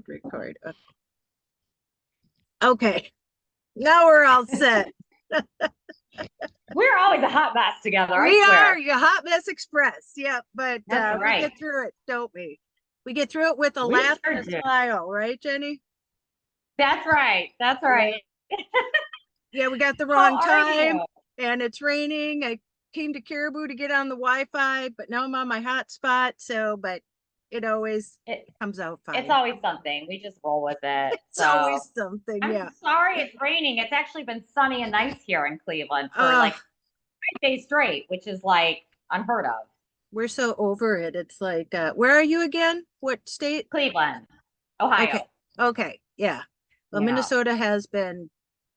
Record. Okay. Now we're all set. We're always a hot mess together, I We swear. are your Hot Mess Express. Yeah, but That's we right. get through it, don't we? We get through it with a We laugh sure and a do. smile, right, Jenny? That's right. That's Yeah. right. Yeah, we got the How wrong are time you? and it's raining. I came to Caribou to get on the Wi-Fi, but now I'm on my hotspot. So, but it always It, comes out it's fine. always something. We just roll with it. It's So always something. I'm Yeah. sorry it's raining. It's actually been sunny and nice here in Cleveland for Uh, like 5 days straight, which is like unheard of. we're so over it. It's like, where are you again? What state? Cleveland, Okay. Ohio. Okay. Yeah. Well, Yeah. Minnesota has been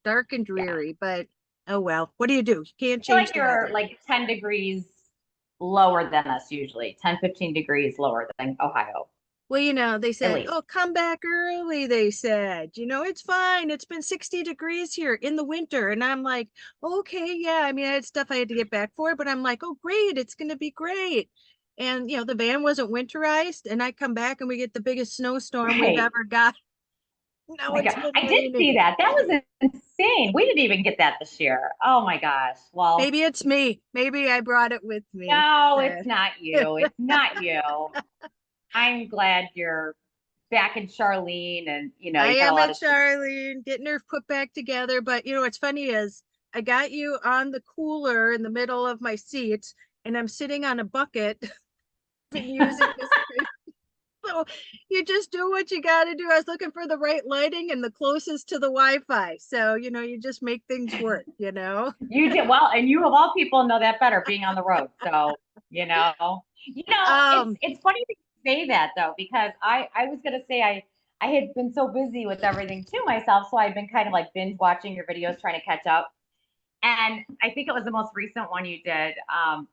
dark and Yeah. dreary, but oh well. What do? You can't I feel change like the you're weather. like 10 degrees lower than us usually, 10, 15 degrees lower than Ohio, Well, they at said, least. oh, come back early. They said, it's fine. It's been 60 degrees here in the winter. And I'm like, okay, yeah. I mean, I had stuff I had to get back for, but I'm like, oh, great. It's going to be great. And, the van wasn't winterized. And I come back and we get the biggest snowstorm we've Right. ever got. Oh Now my it's God. been I did see raining. that. That was insane. We didn't even get that this year. Oh my gosh. Well, Maybe it's me. Maybe I brought it with me. no, it's not you. It's not you. I'm glad you're back in Charlene and I you got a am lot at of Charlene, getting her put back together. But what's funny is I got you on the cooler in the middle of my seats, and I'm sitting on a bucket. Been using this. So you just do what you got to do. I was looking for the right lighting and the closest to the Wi-Fi. So you just make things work. you did well, and you of all people know that better being on the road. So, you know, it's Um, it's funny that you say that though, because I was gonna say I had been so busy with everything to myself, so I've been kind of like binge watching your videos trying to catch up. And I think it was the most recent one you did.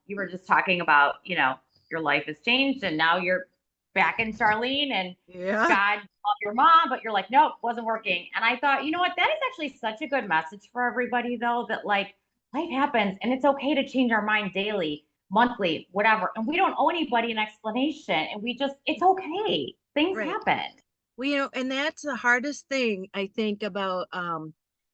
You were just talking about, your life has changed and now you're back in Charlene and yeah, God love your mom, but you're like, nope, wasn't working. And I thought, you know what? That is actually such a good message for everybody, though, that like life happens and it's okay to change our mind daily, monthly, whatever. And we don't owe anybody an explanation. And it's okay. Things right. happen. Well, and that's the hardest thing I think about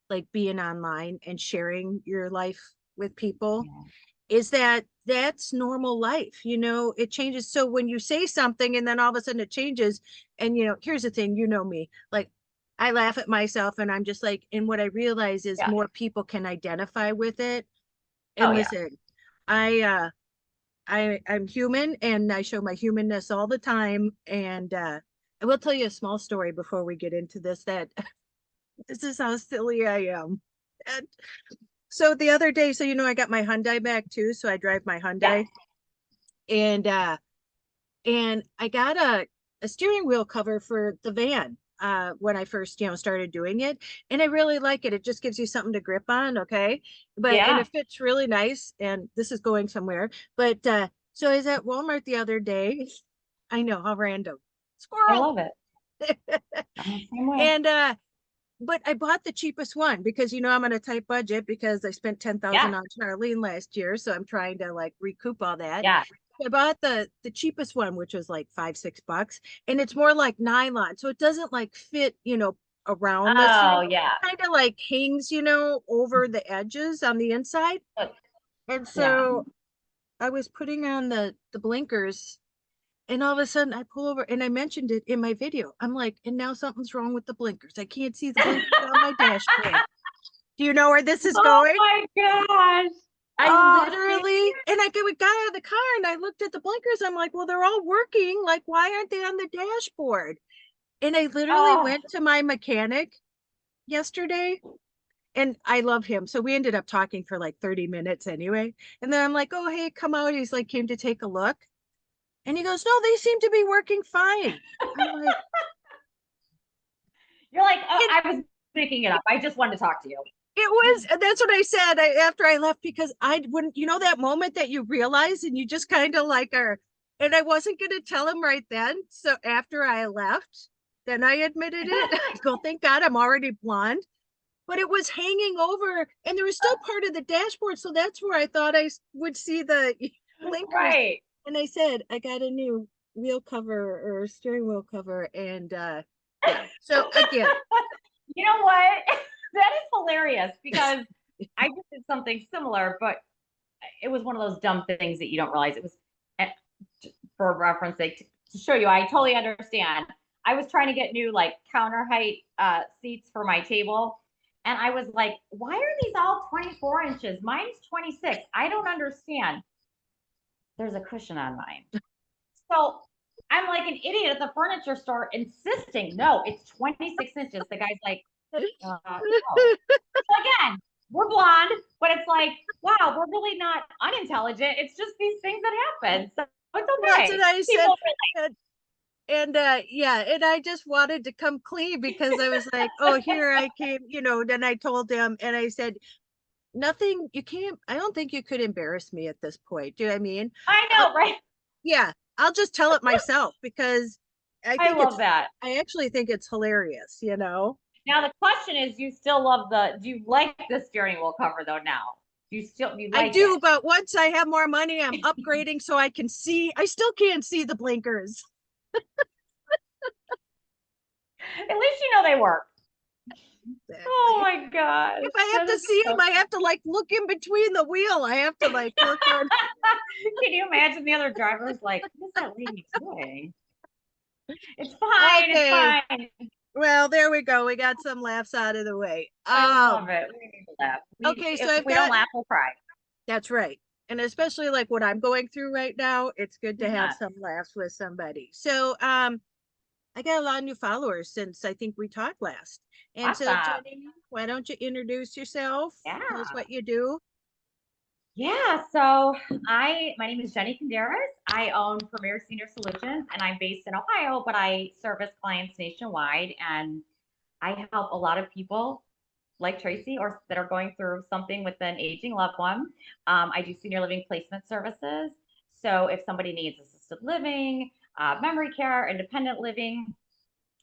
like being online and sharing your life with people Yeah. is that that's normal life. It changes. So when you say something and then all of a sudden it changes, and here's the thing, me, like I laugh at myself and I'm just like, and what I realize is Yeah. more people can identify with it. Oh, And yeah. listen, I'm human and I show my humanness all the time. And I will tell you a small story before we get into this that this is how silly I am. And so the other day, so I got my Hyundai back too. So I drive my Yeah. Hyundai and I got a steering wheel cover for the van when I first started doing it, and I really like it. It just gives you something to grip on, okay? And Yeah. it fits really nice. And this is going somewhere, but so I was at Walmart the other day. I know how random. I Squirrel. love it. I'm the same way. And but I bought the cheapest one because I'm on a tight budget because I spent 10,000 Yeah. on Charlene last year, so I'm trying to like recoup all that. Yeah. I bought the cheapest one, which was like $5-6, and it's more like nylon, so it doesn't like fit, around the Oh, steering. yeah. Kind of like hangs, over the edges on the inside. And Yeah. so I was putting on the blinkers, and all of a sudden I pull over, and I mentioned it in my video. I'm like, and now something's wrong with the blinkers. I can't see the blinkers on my dashboard. Do you know where this is Oh going? my gosh. I Oh, see? literally, and I got out of the car and I looked at the blinkers. I'm like, well, they're all working. Like, why aren't they on the dashboard? And I literally Oh, went to my mechanic yesterday, and I love him. So we ended up talking for like 30 minutes anyway. And then I'm like, oh, hey, come out. He's like, came to take a look. And he goes, no, they seem to be working fine. I'm like, you're like, oh, it, I was making it up. I just wanted to talk to you. it was, and that's what I said after I left, because I wouldn't, that moment that you realize and you just kind of like are, and I wasn't going to tell him right then. So after I left, then I admitted it. I go, thank God I'm already blonde. But it was hanging over and there was still part of the dashboard. So that's where I thought I would see the blinkers. And I said, I got a new wheel cover or steering wheel cover. And So again, You know what? That is hilarious because I just did something similar, but it was one of those dumb things that you don't realize. It was eh, for reference sake to show you, I totally understand. I was trying to get new like counter height seats for my table. And I was like, why are these all 24 inches? Mine's 26. I don't understand. There's a cushion on mine. So I'm like an idiot at the furniture store insisting, no, it's 26 inches. The guy's like, no. So again, we're blonde, but it's like, wow, we're really not unintelligent. It's just these things that happen. So it's that's what okay. I said. People And yeah, and I just wanted to come clean because I was like, oh, here I came, then I told him and I said, nothing, you can't, I don't think you could embarrass me at this point. Do you know what I mean? I I'll, know, right? yeah, I'll just tell it myself because I love that. I actually think it's hilarious, Now the question is, do you like the steering wheel cover though now? Do you I like do, it? but once I have more money, I'm upgrading so I can see, I still can't see the blinkers. At least you know they work. Oh Exactly. my gosh. If I have That to is see so them, I have to like look in between the wheel. I have to like look on. Can you imagine the other drivers like, what is that lady doing? It's fine, it's Okay. fine. Well, there we go. We got some laughs out of the way. I love it. We need to laugh. Okay, so If I've we don't got, laugh, we'll cry. that's right. And especially like what I'm going through right now, it's good to have Yes. some laughs with somebody. So I got a lot of new followers since I think we talked last. And so Awesome. Jenny, why don't you introduce yourself? Yeah. Tell us what you do. Yeah. So my name is Jenny Canderas. I own Premier Senior Solutions and I'm based in Ohio, but I service clients nationwide and I help a lot of people like Tracy or that are going through something with an aging loved one. I do senior living placement services. So if somebody needs assisted living, memory care, independent living,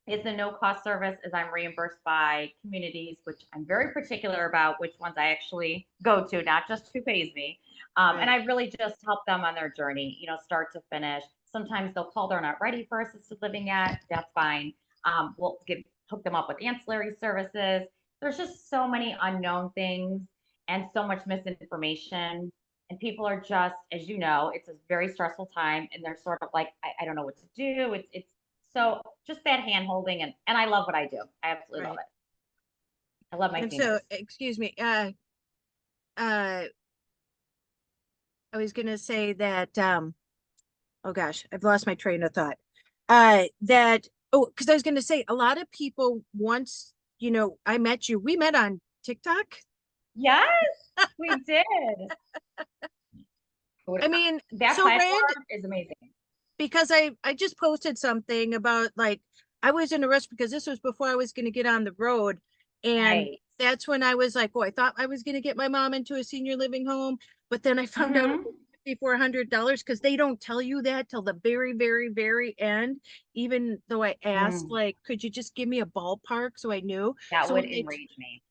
it's a no cost service as I'm reimbursed by communities, which I'm very particular about which ones I actually go to, not just who pays me. And I really just help them on their journey, start to finish. Sometimes they'll call they're not ready for assisted living yet. That's fine. Hook them up with ancillary services. There's just so many unknown things and so much misinformation. And people are just, as you know, it's a very stressful time and they're sort of like, I don't know what to do. It's so just that hand holding and I love what I do. I absolutely love Right. it. I love my And seniors. so, excuse me, I was gonna say that oh gosh, I've lost my train of thought. Because I was gonna say a lot of people once, I met you, we met on TikTok. Yes, we did. I mean, That so platform random is amazing. because I just posted something about like I was in a rush because this was before I was gonna get on the road. And Right. that's when I was like, oh, I thought I was gonna get my mom into a senior living home, but then I found out it Mm-hmm. was $5,400 because they don't tell you that till the very, very, very end. Even though I asked, Mm, like, could you just give me a ballpark so I knew? that So would when enrage me.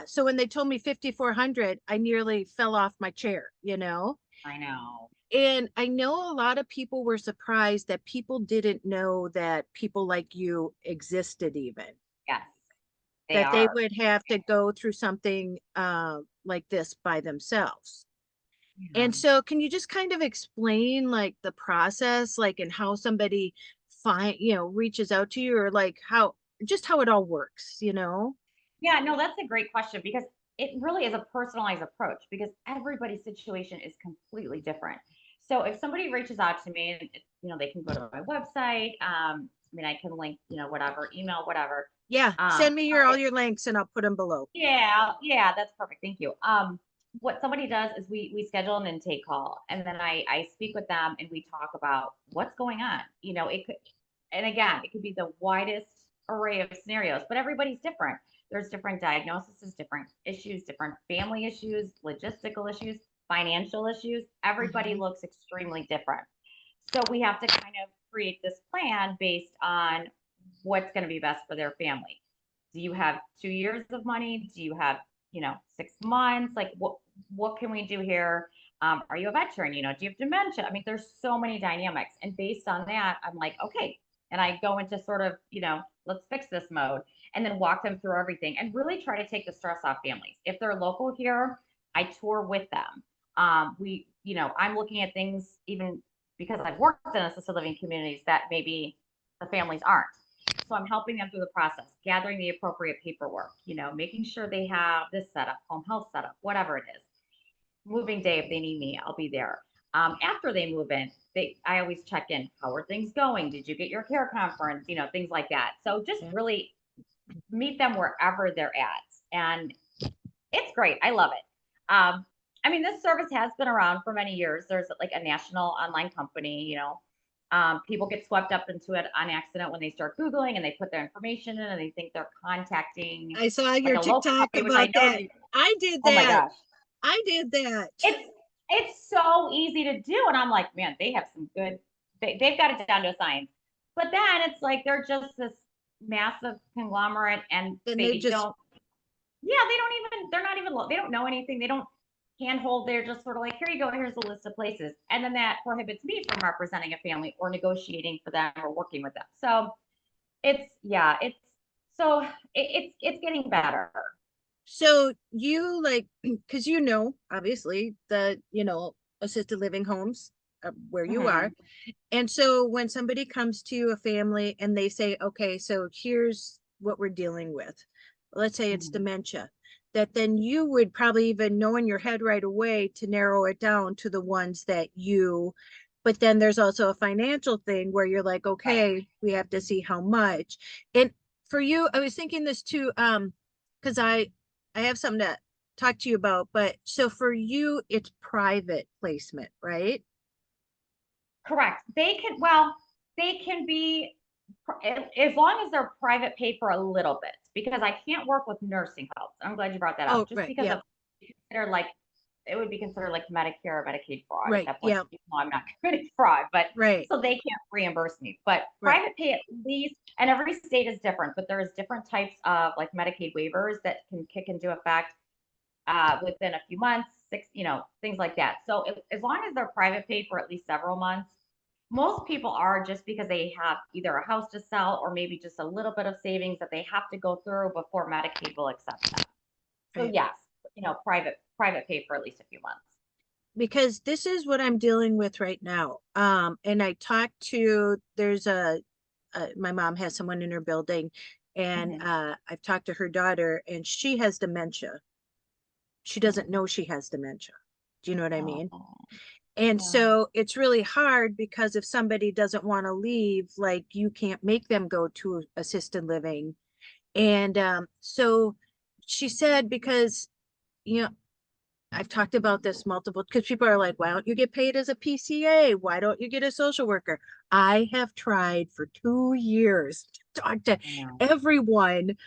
so when they told me 5,400, I nearly fell off my chair. I know. And I know a lot of people were surprised that people didn't know that people like you existed, even Yes, they that they are. would have to go through something like this by themselves. Yeah. And so can you just kind of explain like the process, like and how somebody reaches out to you, or like how it all works? Yeah, no, that's a great question because it really is a personalized approach because everybody's situation is completely different. So if somebody reaches out to me, and they can go to my website. I can link, whatever, email, whatever. Yeah, Um, send me all your links and I'll put them below. yeah, that's perfect. Thank you. What somebody does is we schedule an intake call and then I speak with them and we talk about what's going on. It could, and again, it could be the widest array of scenarios, but everybody's different. There's different diagnoses, different issues, different family issues, logistical issues, financial issues. Everybody Mhm. looks extremely different. So we have to kind of create this plan based on what's going to be best for their family. Do you have 2 years of money? Do you have, 6 months? Like what can we do here? Are you a veteran? Do you have dementia? There's so many dynamics. And based on that, I'm like, okay. And I go into sort of, let's fix this mode, and then walk them through everything and really try to take the stress off families. If they're local here, I tour with them. I'm looking at things even because I've worked in assisted living communities that maybe the families aren't. So I'm helping them through the process, gathering the appropriate paperwork, making sure they have this setup, home health setup, whatever it is. Moving day, if they need me, I'll be there. After they move in, I always check in. How are things going? Did you get your care conference? Things like that. So just really meet them wherever they're at. And it's great. I love it. This service has been around for many years. There's like a national online company, people get swept up into it on accident when they start Googling and they put their information in and they think they're contacting I saw like your a local TikTok company, which about I know that. I did oh my that. gosh. I did that. It's so easy to do. And I'm like, man, they have some good, they've got it down to a science. But then it's like they're just this massive conglomerate and And they they just don't, they're not even, they don't know anything. They don't handhold. They're just sort of like, here you go, here's a list of places. And then that prohibits me from representing a family or negotiating for them or working with them. So it's getting better. so you like because obviously the assisted living homes where you are. And so when somebody comes to a family and they say, okay, so here's what we're dealing with, let's say it's dementia, that then you would probably even know in your head right away to narrow it down to the ones that but then there's also a financial thing where you're like, okay, we have to see how much. And for you, I was thinking this too, because I have something to talk to you about, but so for you, it's private placement, right? Correct. They can be, as long as they're private pay for a little bit, because I can't work with nursing homes. I'm glad you brought that up. Oh, Just right. because Yeah. of they're like, it would be considered like Medicare or Medicaid fraud at Right. that point. Yeah. Even though I'm not committing fraud, but Right. so they can't reimburse me. But Right. private pay at least, and every state is different, but there's different types of like Medicaid waivers that can kick into effect within a few months, things like that. So as long as they're private pay for at least several months, most people are, just because they have either a house to sell or maybe just a little bit of savings that they have to go through before Medicaid will accept them. So Right. yes, private pay for at least a few months. Because this is what I'm dealing with right now. And I talked to, there's my mom has someone in her building, and I've talked to her daughter, and she has dementia. She doesn't know she has dementia. Do you know what I mean? And Yeah. so it's really hard because if somebody doesn't want to leave, like you can't make them go to assisted living. And so she said, because, you know, I've talked about this multiple, because people are like, why don't you get paid as a PCA? Why don't you get a social worker? I have tried for 2 years to talk to everyone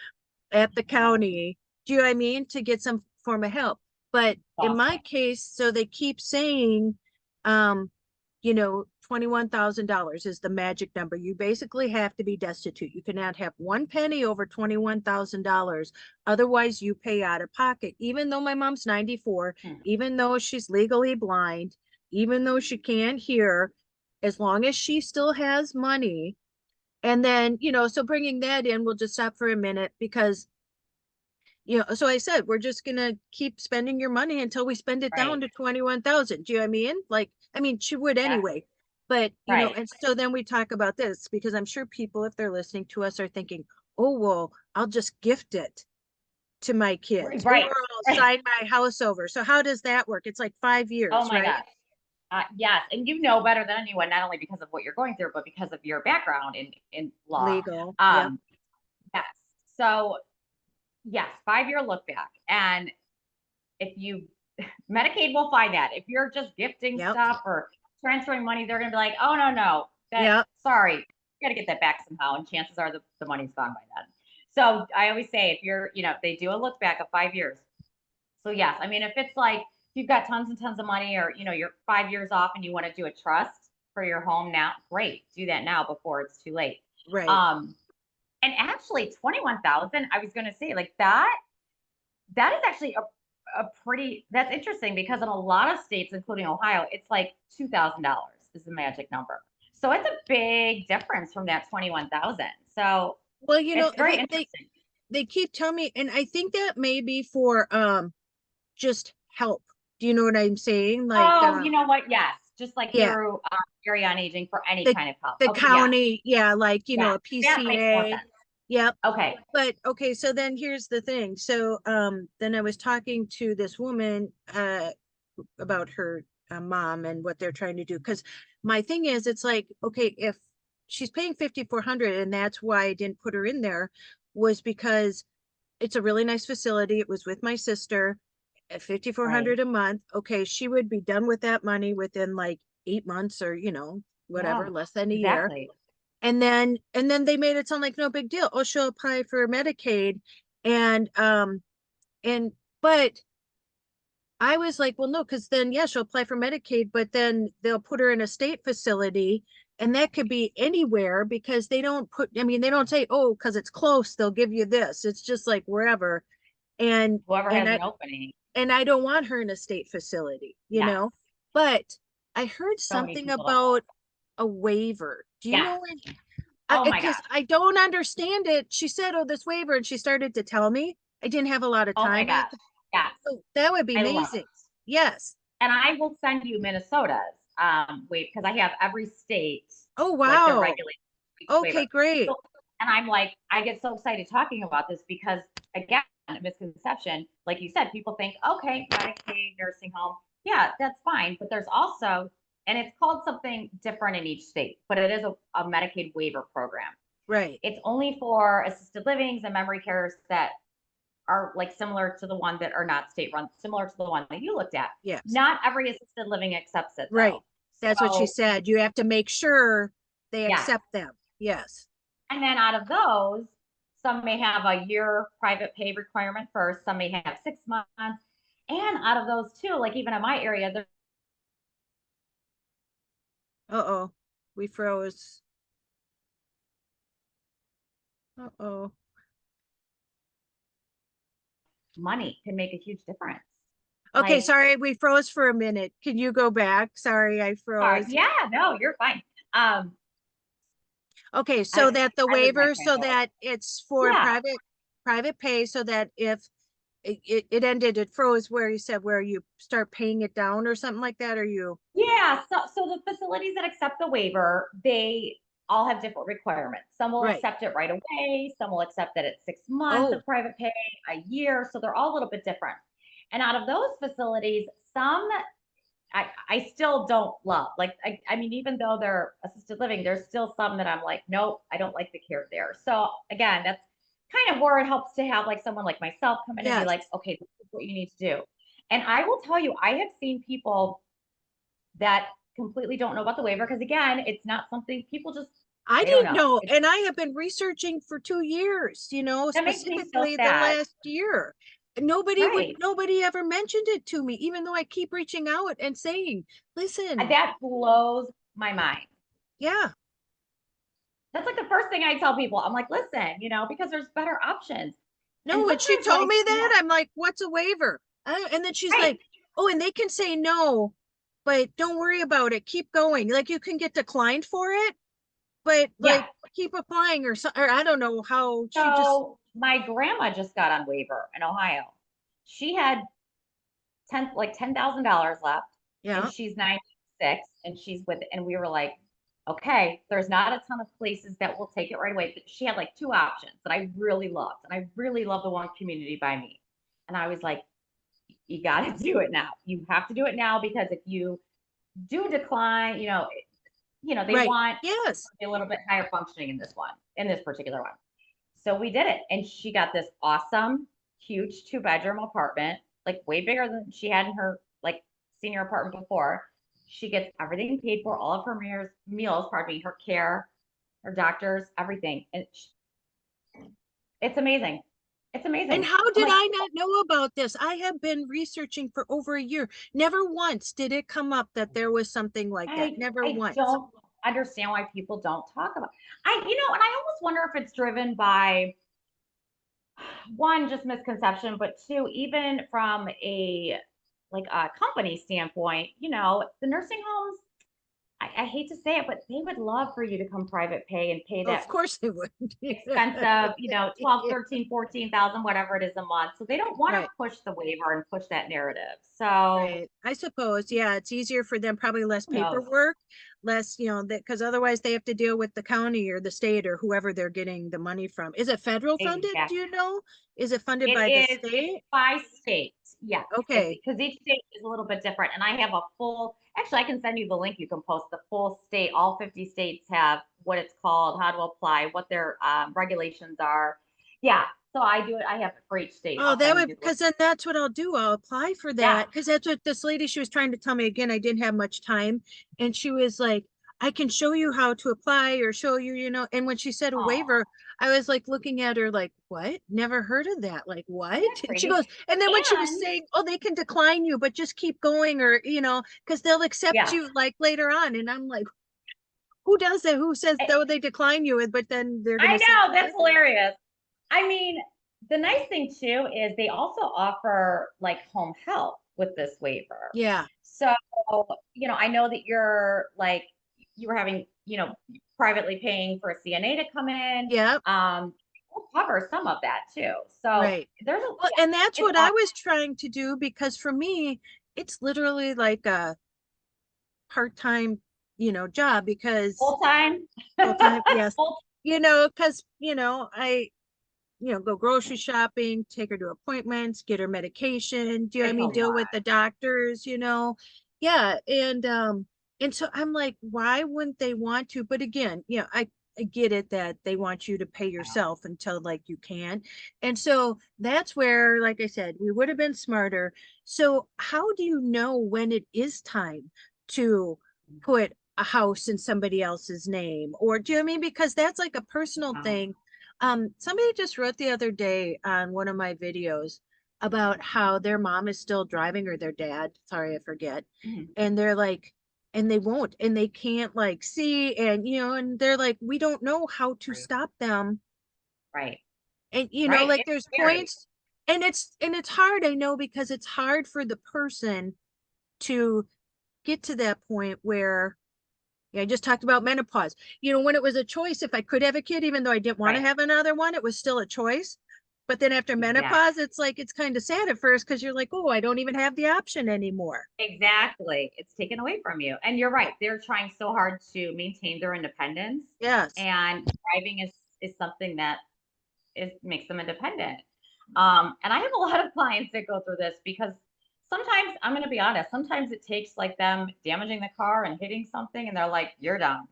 at the county. Do you know what I mean? To get some form of help. But in my case, so they keep saying, um, $21,000 is the magic number. You basically have to be destitute. You cannot have one penny over $21,000. Otherwise, you pay out of pocket. Even though my mom's 94, even though she's legally blind, even though she can't hear, as long as she still has money. And then, so bringing that in, we'll just stop for a minute because so I said, we're just going to keep spending your money until we spend it down to 21,000. Do you know what I mean? Like, I mean, she would anyway, but and so then we talk about this because I'm sure people, if they're listening to us, are thinking, oh, well, I'll just gift it to my kids or I'll sign my house over. So how does that work? It's like 5 years, Oh my right? gosh. Yes, and you know better than anyone, not only because of what you're going through, but because of your background in law. Legal. Yep. Yes. So yes, 5-year look back. And if Medicaid will find that. If you're just gifting stuff or transferring money, they're going to be like, oh, no, sorry, you got to get that back somehow. And chances are the money's gone by then. So I always say, if you're, they do a look back of 5 years. So yes, I mean, if it's like, if you've got tons and tons of money or, you're 5 years off and you want to do a trust for your home now, great. Do that now before it's too late. Right. And actually 21,000, I was going to say like that is actually that's interesting because in a lot of states, including Ohio, it's like $2,000 is the magic number. So it's a big difference from that 21,000. So Well, It's very they interesting. they keep telling me, and I think that may be for just help. Do you know what I'm saying? Like Oh, you know what? Yes. Just like yeah, through area on aging for any the kind of help. the Okay. Yeah. county, yeah, like Yeah. a That makes more PCA. sense. Yep. Okay. But okay, so then here's the thing. So then I was talking to this woman about her mom and what they're trying to do. Because my thing is, it's like, okay, if she's paying 5,400, and that's why I didn't put her in there, was because it's a really nice facility. It was with my sister at Right. 5,400 a month. Okay, she would be done with that money within like 8 months, or Yeah. whatever, less than a year. Exactly. And then they made it sound like no big deal. Oh, she'll apply for Medicaid. And but I was like, well, no, because then yeah, she'll apply for Medicaid, but then they'll put her in a state facility, and that could be anywhere, because they don't put, I mean, they don't say, oh, because it's close, they'll give you this. It's just like wherever. And Whoever and has I an opening. and I don't want her in a state facility, Yes. But I heard So many something people don't. about a waiver. Do you Yes. know what? Oh my Because gosh. I don't understand it. She said, "Oh, this waiver," and she started to tell me. I didn't have a lot of Oh my time at gosh. Yes. so that would be I love amazing. it. Yes. And I will send you Minnesota's waiver because I have every state Oh, like their wow. regulations Okay, waiver. great. So, and I'm like, I get so excited talking about this because again, a misconception, like you said, people think, okay, Medicaid, nursing home, yeah, that's fine. But there's also, and it's called something different in each state, but it is a Medicaid waiver program. Right. It's only for assisted livings and memory cares that are like similar to the one that are not state run, similar to the one that you looked at. Yes. Not every assisted living accepts it Right. though. That's what she So said. You have to make sure they yes. accept them. Yes. And then out of those, some may have a year private pay requirement first, some may have 6 months. And out of those too, like even in my area, there's Uh-oh. We froze. Uh-oh. money can make a huge difference. Okay, Like, sorry, we froze for a minute. Can you go back? Sorry, I sorry, froze. yeah, no, you're fine. Um, Okay, I so that the I lose my waiver, train of so thought. that it's for Yeah, private pay, so that if it ended, it froze where you said where you start paying it down or something like that, or you yeah. So the facilities that accept the waiver, they all have different requirements. Some will right. accept it right away, some will accept it at 6 months Oh, of private pay, a year. So they're all a little bit different. And out of those facilities, some I still don't love. Like I mean, even though they're assisted living, there's still some that I'm like, nope, I don't like the care there. So again, that's kind of where it helps to have like someone like myself come in and be yes. like, okay, this is what you need to do. And I will tell you, I have seen people that completely don't know about the waiver because again, it's not something people just I they don't didn't know. know, It's, and I have been researching for 2 years, that makes me so specifically the sad. last year. Right. Nobody ever mentioned it to me, even though I keep reaching out and saying, listen, That blows my mind. yeah, That's like the first thing I tell people. I'm like, listen, because there's better options. And no, when she sometimes what told I me see, that, I'm like, what's a waiver? And then she's right? like, oh, and they can say no, but don't worry about it. Keep going. Like you can get declined for it, but Yeah. like keep applying, or so, or I don't know how she just, So my grandma just got on waiver in Ohio. She had $10,000 left, and yeah, she's 96, and we were like, okay, there's not a ton of places that will take it right away, but she had like two options that I really loved, and I really love the one community by me, and I was like, you got to do it now. You have to do it now because if you do decline, they right. want Yes. a little bit higher functioning in this particular one. So we did it. And she got this awesome, huge 2-bedroom apartment, like way bigger than she had in her like senior apartment before. She gets everything paid for, all of her meals, pardon me, her care, her doctors, everything. And it's amazing. It's And amazing. how I'm did like, I not know about this? I have been researching for over a year. Never once did it come up that there was something like that. Never I once. don't understand why people don't talk about. And I almost wonder if it's driven by one, just misconception, but two, even from a company standpoint, the nursing homes, I hate to say it, but they would love for you to come private pay and pay that Of course they would. expensive, 12, Yeah, 13, 14,000, whatever it is a month. So they don't want to right. push the waiver and push that narrative. So Right. I suppose, yeah, it's easier for them, probably less who knows? paperwork, less, that because otherwise they have to deal with the county or the state or whoever they're getting the money from. Is it federal funded? Do Exactly. you know? Is it funded by the It's state? by state. Yes, Okay. because each state is a little bit different. And I have a full, actually, I can send you the link. You can post the full state. All 50 states have what it's called, how to apply, what their regulations are. Yeah. So I do it. I have it for each state. Oh, I'll that send would, you the link. because then that's what I'll do. I'll apply for Yeah. that. Because that's what this lady, she was trying to tell me again. I didn't have much time. And she was like, I can show you how to apply or show you, And when she said a Oh, waiver, I was like looking at her like, what? Never heard of that. Like, what? isn't that And she crazy? goes, and then when she was And saying, oh, they can decline you, but just keep going or, because they'll accept yeah, you like later on. And I'm like, who does that? Who says, I, though they decline you, but then they're going I to say, know that's hilarious. I mean, the nice thing too is they also offer like home health with this waiver. yeah, So, I know that you're like, you were having, privately paying for a CNA to come in. yeah. We'll cover some of that too. So Right. there's a, Well, yeah, and that's it's what I was trying to do because for me, it's literally like a part-time, job because full time. full-time, yes. Full, Because, I, go grocery shopping, take her to appointments, get her medication, do you know what I it's a mean? Deal lot. with the doctors, Yeah. And so I'm like, why wouldn't they want to? But again, I get it that they want you to pay yourself until like you can. And so that's where, like I said, we would have been smarter. So how do you know when it is time to put a house in somebody else's name? Or do you know what I mean? Because that's like a personal Um, thing. Somebody just wrote the other day on one of my videos about how their mom is still driving or their dad, sorry, I forget. mhm, And they're like, and they won't, and they can't like see, and and they're like, we don't know how to right, stop them. right, And right. like It's there's scary. points, and it's hard, I know, because it's hard for the person to get to that point where yeah, I just talked about menopause. When it was a choice, if I could have a kid, even though I didn't want to Right. have another one, it was still a choice. But then after Exactly. menopause, it's like, it's kind of sad at first because you're like, oh, I don't even have the option anymore. Exactly. It's taken away from you. And you're right. They're trying so hard to maintain their independence. Yes. And driving is something that makes them independent. And I have a lot of clients that go through this because sometimes I'm gonna be honest, sometimes it takes like them damaging the car and hitting something and they're like, you're done.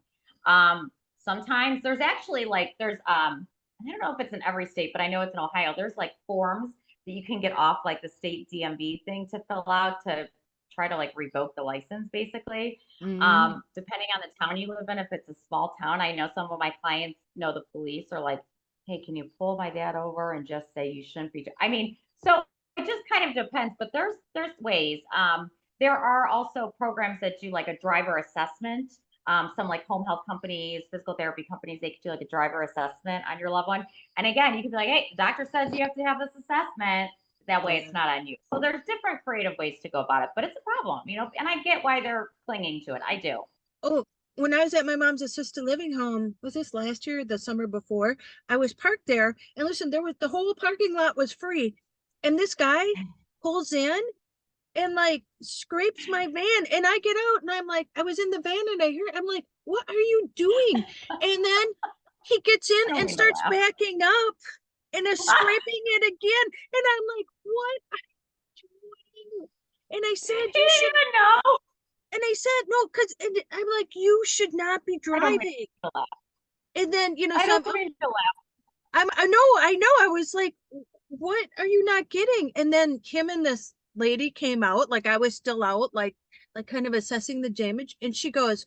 Sometimes there's actually like I don't know if it's in every state, but I know it's in Ohio. There's like forms that you can get off like the state DMV thing to fill out to try to like revoke the license basically. Mm, Depending on the town you live in, if it's a small town, I know some of my clients know the police are like, hey, can you pull my dad over and just say you shouldn't be? I mean, so it just kind of depends, but there's ways. There are also programs that do like a driver assessment. Some like home health companies, physical therapy companies, they can do like a driver assessment on your loved one. And again, you can be like, hey, the doctor says you have to have this assessment. That way yeah. it's not on you. So there's different creative ways to go about it, but it's a problem, and I get why they're clinging to it. I do. Oh, when I was at my mom's assisted living home, was this last year, the summer before? I was parked there, and listen, there was the whole parking lot was free, and this guy pulls in and like scrapes my van, and I get out, and I'm like, I was in the van, and I'm like, what are you doing? And then he gets in I don't and mean to starts laugh. backing up and is scraping it again, and I'm like, what are you doing? And I He said, you should. didn't even know. And I said, no, because I'm like, you should not be I don't mean driving. to laugh. And then, I so don't mean to laugh. I know. I was like, what are you not getting? And then him and this lady came out, like I was still out, like kind of assessing the damage. And she goes,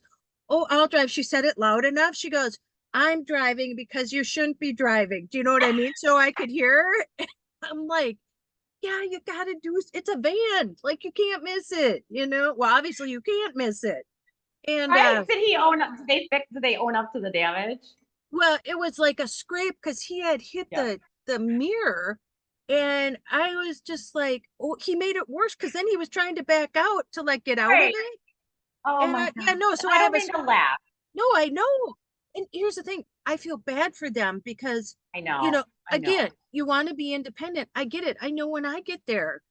oh, I'll drive. She said it loud enough. She goes, I'm driving because you shouldn't be driving. Do you know what I mean? So I could hear her. I'm like, yeah, you gotta do, it's a van. Like you can't miss it, Well, obviously you can't miss it. And Right? Did he own up? Did they own up to the damage? well, it was like a scrape because he had hit Yeah. the mirror. And I was just like, oh, he made it worse because then he was trying to back out to like get out of Right. it. Oh And my yeah, God. no, so I I don't have a mean to laugh. no, I know. And here's the thing, I feel bad for them because, I you know. know, I again, know. you want to be independent. I get it. I know when I get there,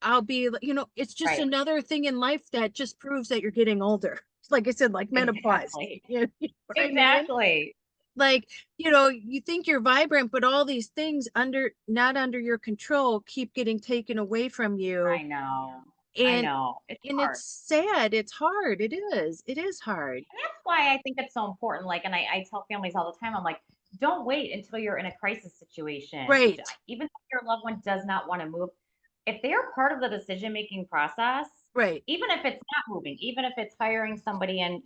I'll be, it's just Right. another thing in life that just proves that you're getting older. Like I said, like menopause. Exactly. You know what I mean? Exactly. Like, you think you're vibrant, but all these things not under your control keep getting taken away from I you. know. I And know. It's and hard. it's sad. It's hard. It is. It is hard. And that's why I think it's so important. Like, and I tell families all the time, I'm like, don't wait until you're in a crisis situation. Right. Even if your loved one does not want to move, if they're part of the decision-making process, Right. even if it's not moving, even if it's hiring somebody and,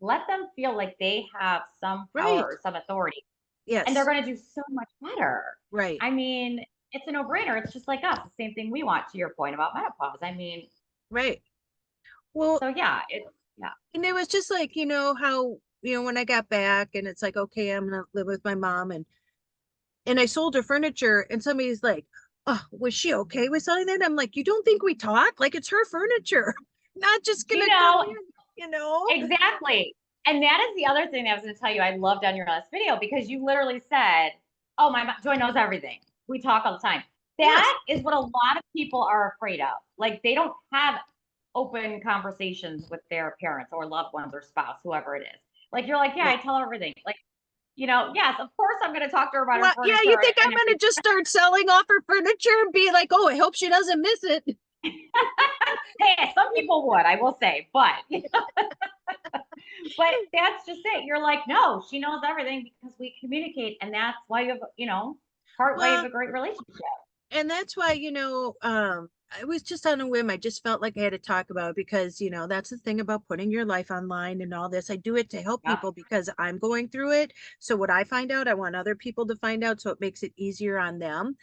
let them feel like they have some power Right. or some authority, and they're Yes. going to do so much better. Right. I mean, it's a no-brainer. It's just like us, the same thing we want, to your point about menopause. I mean, Right. Well, so yeah, yeah. and it was just like, how, when I got back and it's like, okay, I'm gonna live with my mom and I sold her furniture and somebody's like, oh, was she okay with selling that? I'm like, you don't think we talk? Like it's her furniture. Not just You gonna come know, in. exactly. And that is the other thing that I was going to tell you. I loved on your last video because you literally said, "Oh, my Joy knows everything. We talk all the time." Yes. That is what a lot of people are afraid of. Like they don't have open conversations with their parents or loved ones or spouse, whoever it is. Like you're like, "Yeah, I Right. tell her everything." Like, yes, of course I'm going to talk to her about her Well, yeah, you furniture. think I'm And if gonna just start selling off her furniture and be like, oh, I hope she doesn't miss it. hey, some people would, I will say, but But that's just it. You're like, no, she knows everything because we communicate, and that's why you have, part why you have Well, a great relationship. and that's why, I was just on a whim. I just felt like I had to talk about it because, that's the thing about putting your life online and all this. I do it to help Yep. people because I'm going through it. So what I find out, I want other people to find out so it makes it easier on them.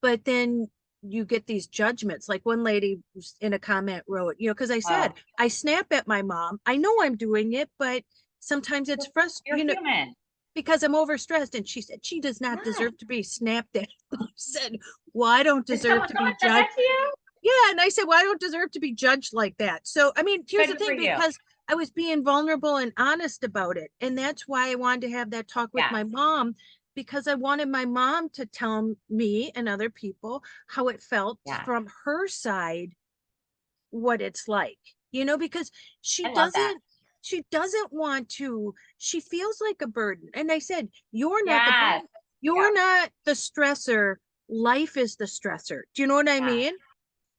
But then you get these judgments. Like one lady in a comment wrote, because I said, Oh, I snap at my mom. I know I'm doing it, but sometimes it's you're frustrating, human. because I'm overstressed. And she said, she does not Right. deserve to be snapped at. I said, well, I don't Did deserve to be someone said that judged. to you? Yeah. And I said, well, I don't deserve to be judged like that. So, I mean, here's the Good for thing, you. because I was being vulnerable and honest about it. And that's why I wanted to have that talk with Yes. my mom, because I wanted my mom to tell me and other people how it felt Yes. from her side, what it's like, because she I love that. doesn't she doesn't want to, she feels like a burden. And I said, you're not the Yes. burden, you're Yes. not the stressor, life is the stressor. Do you know what I Yes. mean?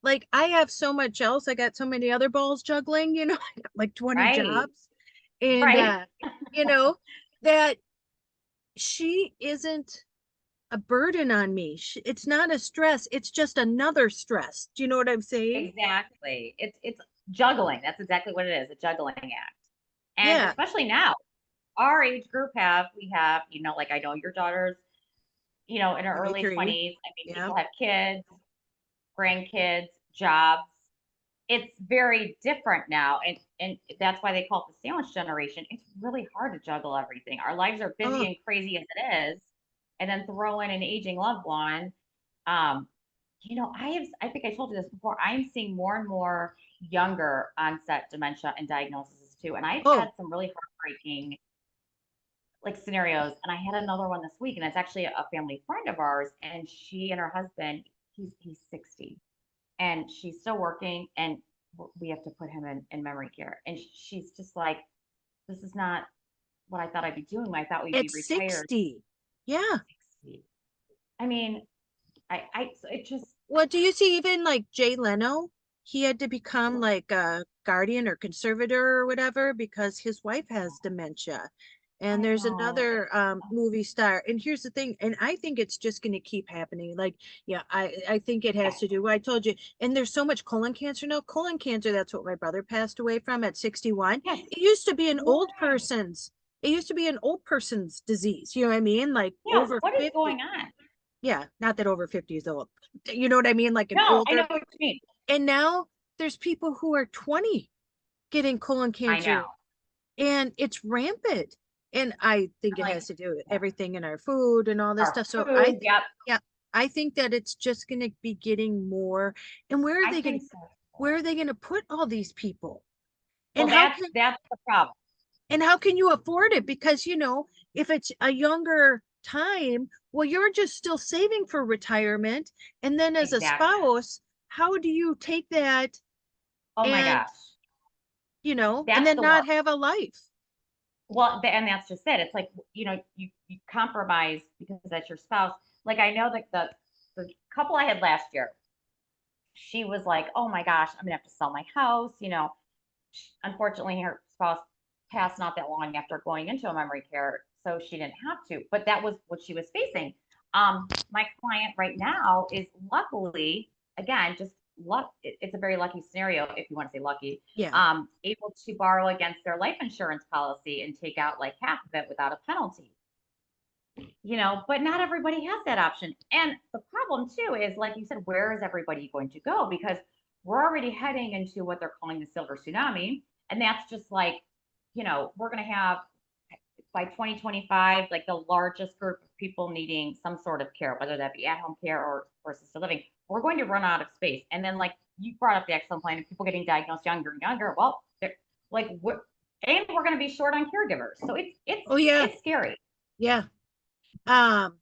Like I have so much else, I got so many other balls juggling, I got like 20 Right. jobs. And Right. you know that she isn't a burden on me. It's not a stress, it's just another stress. Do you know what I'm saying? Exactly. It's juggling. That's exactly what it is, a juggling act. And Yeah, especially now, our age group we have, like I know your daughter's, in her early 23. 20s. I mean, Yeah. people have kids, grandkids, jobs. It's very different now. And that's why they call it the sandwich generation. It's really hard to juggle everything. Our lives are busy Oh, and crazy as it is. And then throw in an aging loved one. Um, I think I told you this before. I'm seeing more and more younger onset dementia and diagnoses too. And I've oh, had some really heartbreaking like scenarios. And I had another one this week, and it's actually a family friend of ours. And she and her husband, he's 60, and she's still working, and we have to put him in memory care. And she's just like, this is not what I thought I'd be doing. I thought we'd be it's retired. 60. Yeah. 60. I mean, so it just, Well, do you see even like Jay Leno? He had to become like a guardian or conservator or whatever because his wife has dementia. And I there's know. another movie star. And here's the thing, and I think it's just going to keep happening. Like, yeah, I think it has Yes, to do. I told you, and there's so much colon cancer now. Colon cancer, that's what my brother passed away from at 61. yes, It used to be an old right. person's. It used to be an old person's disease. You know what I mean? Like Yeah, over what is 50. going on? Yeah, not that over 50 is old. You know what I mean? Like an No, I older. know what you mean. And now there's people who are 20 getting colon I know. cancer and it's rampant. And I think I'm it like, has to do with yeah, everything in our food and all this our stuff. So food. Yep, yeah, I think that it's just going to be getting more. And I think so. where are they going to put all these people? Well, And how that's the problem. can you afford it? Because, you know, if it's a younger time, well, you're just still saving for retirement. And then as a Exactly. spouse, how do you take that Oh my and, gosh. you know, and That's then the not worst. have a life? Well, and that's just it. It's like, you compromise because that's your spouse. Like I know that the couple I had last year, she was like, "Oh my gosh, I'm gonna have to sell my house." Unfortunately, her spouse passed not that long after going into a memory care, so she didn't have to. But that was what she was facing. My client right now is luckily, again, just luck. It's a very lucky scenario if you want to say lucky. Yeah. Able to borrow against their life insurance policy and take out like half of it without a penalty. But not everybody has that option. And the problem too is, like you said, where is everybody going to go? Because we're already heading into what they're calling the silver tsunami. And that's just like, we're going to have by 2025, like the largest group of people needing some sort of care, whether that be at home care or assisted living. We're going to run out of space. And then, like you brought up the excellent point of people getting diagnosed younger and younger. Well, like, and we're going to be short on caregivers. So Oh, yeah. it's scary. Yeah. Um,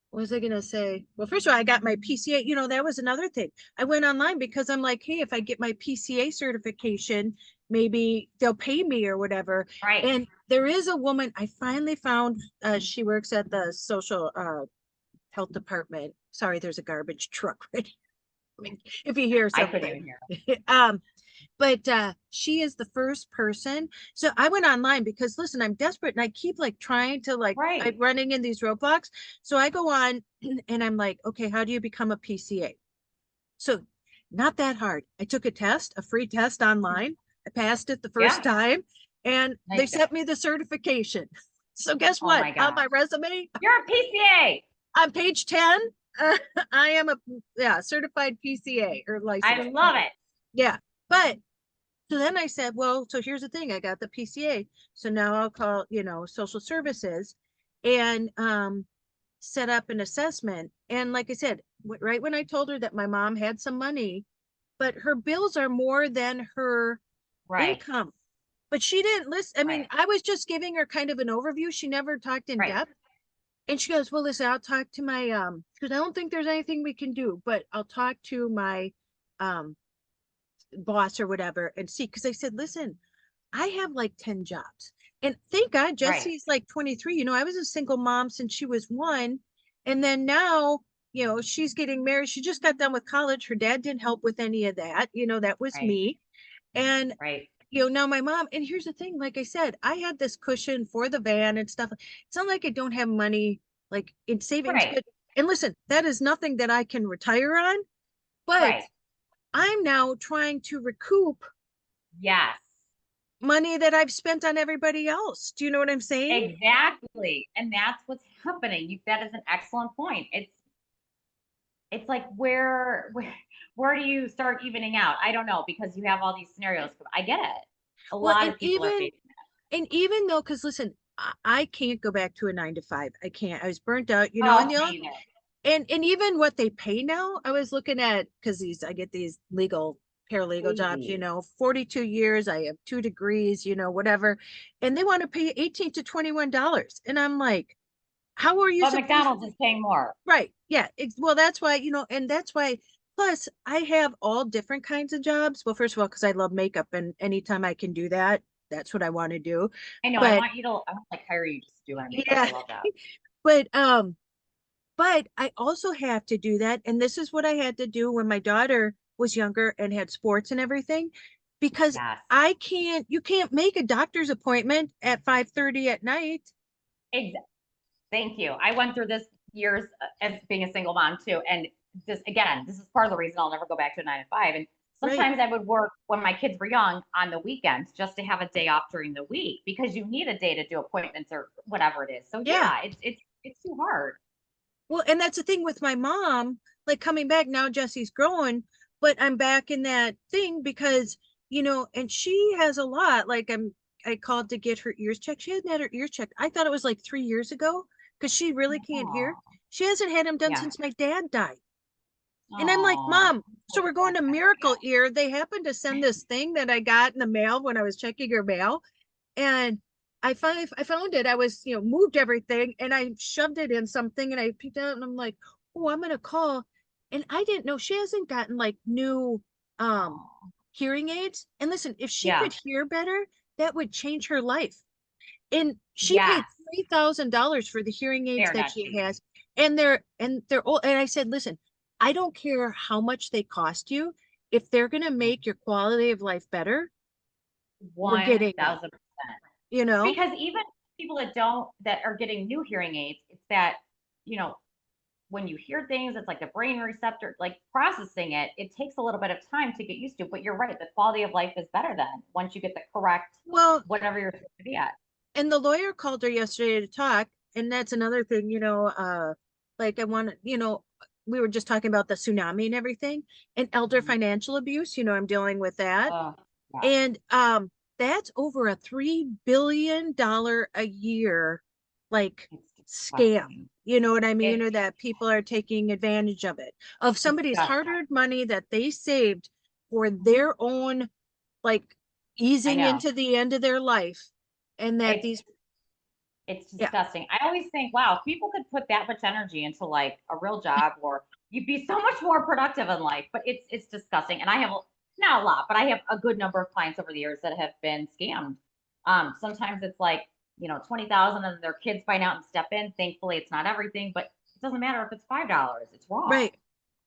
what was I gonna say? Well, first of all, I got my PCA. You know, that was another thing. I went online because I'm like, hey, if I get my PCA certification, maybe they'll pay me or whatever. Right. And there is a woman I finally found. She works at the social health department. Sorry, there's a garbage truck right here. I mean, if you hear I couldn't even something. hear. But she is the first person. So I went online because listen, I'm desperate and I keep like trying to like I'm Right. running in these roadblocks. So I go on and I'm like, okay, how do you become a PCA? So not that hard. I took a test, a free test online. I passed it the first Yeah. time and they Nice sent job. me the certification. So guess Oh what? my On gosh. my resume, You're a PCA. on page 10, I am a certified PCA or I licensed. love it. Yeah. But so then I said, well, so here's the thing. I got the PCA. So now I'll call, social services and set up an assessment. And like I said, right when I told her that my mom had some money, but her bills are more than her Right. income. But she didn't listen. I mean, Right. I was just giving her kind of an overview. She never talked in Right. depth. And she goes, well, listen, I'll talk to my because I don't think there's anything we can do, but I'll talk to my um boss or whatever and see. Because I said, listen, I have like 10 jobs. And thank God Right. Jesse's like 23. You know, I was a single mom since she was one. And then now, she's getting married. She just got done with college. Her dad didn't help with any of that. That was Right. me. And, Right. now my mom, and here's the thing, like I said, I had this cushion for the van and stuff. It's not like I don't have money like in savings, Right. but, and listen, that is nothing that I can retire on, but Right. I'm now trying to recoup Yes. money that I've spent on everybody else. Do you know what I'm saying? Exactly. And that's what's happening. That is an excellent point. It's like where do you start evening out? I don't know, because you have all these scenarios. I get it. A Well, lot of people are facing even though, because listen, I can't go back to a 9 to 5. I can't. I was burnt out, that. and Oh, the me either. and even what they pay now, I was looking at because I get these legal paralegal jobs, Crazy. 42 years, I have 2 degrees, whatever, and they want to pay 18 to $21. And I'm like, how are you But supposed McDonald's is paying more. Right. Yeah. Well, that's why, and that's why, plus, I have all different kinds of jobs. Well, first of all, because I love makeup and anytime I can do that, that's what I want to do. I know. But I want like hire you just to do my makeup. yeah, I love that. but I also have to do that. And this is what I had to do when my daughter was younger and had sports and everything, because Yes. you can't make a doctor's appointment at 5:30 at night. Exactly. Thank you. I went through this years as being a single mom too. And this is part of the reason I'll never go back to a 9 to 5. And Right. sometimes I would work when my kids were young on the weekends just to have a day off during the week, because you need a day to do appointments or whatever it is. So Yeah. yeah, it's too hard. Well, and that's the thing with my mom, like coming back now, Jesse's growing, but I'm back in that thing because, and she has a lot. Like I called to get her ears checked. She hadn't had her ears checked. I thought it was like 3 years ago because she really can't hear. Oh, She hasn't had them done yeah. since my dad died. And I'm like, Oh, Mom, so we're going to Miracle Ear. They happened to send this thing that I got in the mail when I was checking your mail. And I found it. I was, moved everything and I shoved it in something and I picked it up and I'm like, oh, I'm gonna call. And I didn't know she hasn't gotten like new hearing aids. And listen, if she yeah, could hear better, that would change her life. And she yes, paid $3,000 for the hearing aids they're that not she cheap. has. And they're old. And I said, listen, I don't care how much they cost you. If they're gonna make your quality of life better, we're getting them, 1000%. you know? Because even people that are getting new hearing aids, it's that, you know, when you hear things, it's like the brain receptor, like processing it, it takes a little bit of time to get used to. But you're right, the quality of life is better then once you get the correct Well, whatever you're supposed to be at. and the lawyer called her yesterday to talk, and that's another thing, like I want to, we were just talking about the tsunami and everything, and elder Mhm. financial abuse, I'm dealing with that. Oh, yeah, And that's over a $3 billion a year like it's scam. disgusting. You know what I mean? It's Or that people are taking advantage of it, of somebody's disgusting. hard-earned money that they saved for Mhm. their own like I easing know. into the end of their life. And that It's these, it's yeah, disgusting. I always think, wow, if people could put that much energy into like a real job, or you'd be so much more productive in life. But it's disgusting. And I have not a lot, but I have a good number of clients over the years that have been scammed. Sometimes it's like, 20,000 and their kids find out and step in. Thankfully, it's not everything, but it doesn't matter if it's $5. It's wrong. right.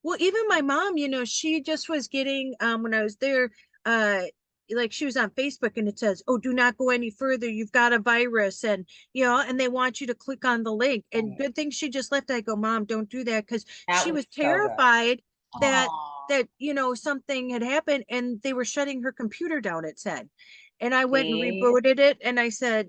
Well, even my mom, she just was getting when I was there, uh like she was on Facebook and it says, "Oh, do not go any further. You've got a virus." And and they want you to click on the link. And Right. good thing she just left. I go, "Mom, don't do that," because That she was was so good. terrified that Oh, something had happened and they were shutting her computer down, it said. And I went and see, rebooted it and I said,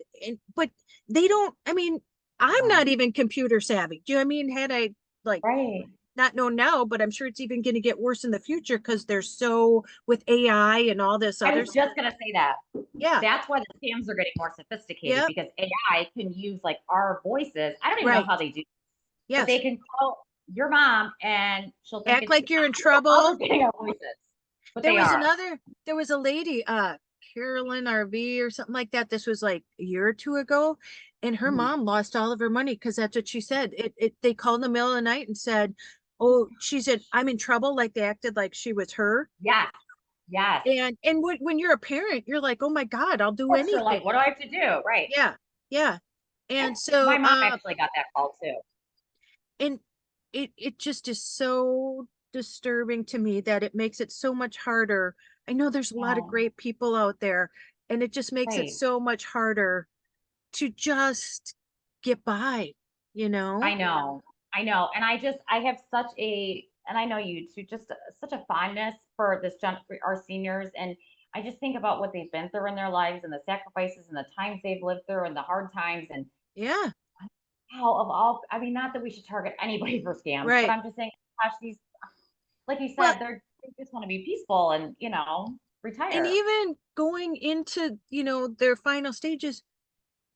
but they don't, I mean, I'm yeah, not even computer savvy. Do you know what I mean? Had I like right. not know now, but I'm sure it's even going to get worse in the future because they're so with AI and all this I other was stuff. just gonna say that. Yeah. That's why the scams are getting more sophisticated Yep. because AI can use like our voices. I don't even know Right. how they do, but they Yes. can call your mom and she'll think Act it's you. like you're I in don't know how they're trouble. getting our voices, but There they was are. another, there was a lady, Carolyn RV or something like that. This was like a year or two ago. And her Mhm. mom lost all of her money because that's what she said. They called in the middle of the night and said, "Oh," she said, "I'm in trouble." Like they acted like she was her. Yes, yes. And when you're a parent, you're like, "Oh my God, I'll Of do course, you're like, anything." what do I have to do? Right. Yeah. Yeah. And And my so, mom actually got that call too. and it just is so disturbing to me that it makes it so much harder. I know there's a lot of No, great people out there, and it just makes it right. so much harder to just get by, you know? I know. I know. And I have such and I know you too, just such a fondness for for our seniors. And I just think about what they've been through in their lives and the sacrifices and the times they've lived through and the hard times and Yeah, how of all, I mean, not that we should target anybody for scams, but right. I'm just saying, gosh, like you Well, said, they just want to be peaceful and, and retire. even going into, their final stages,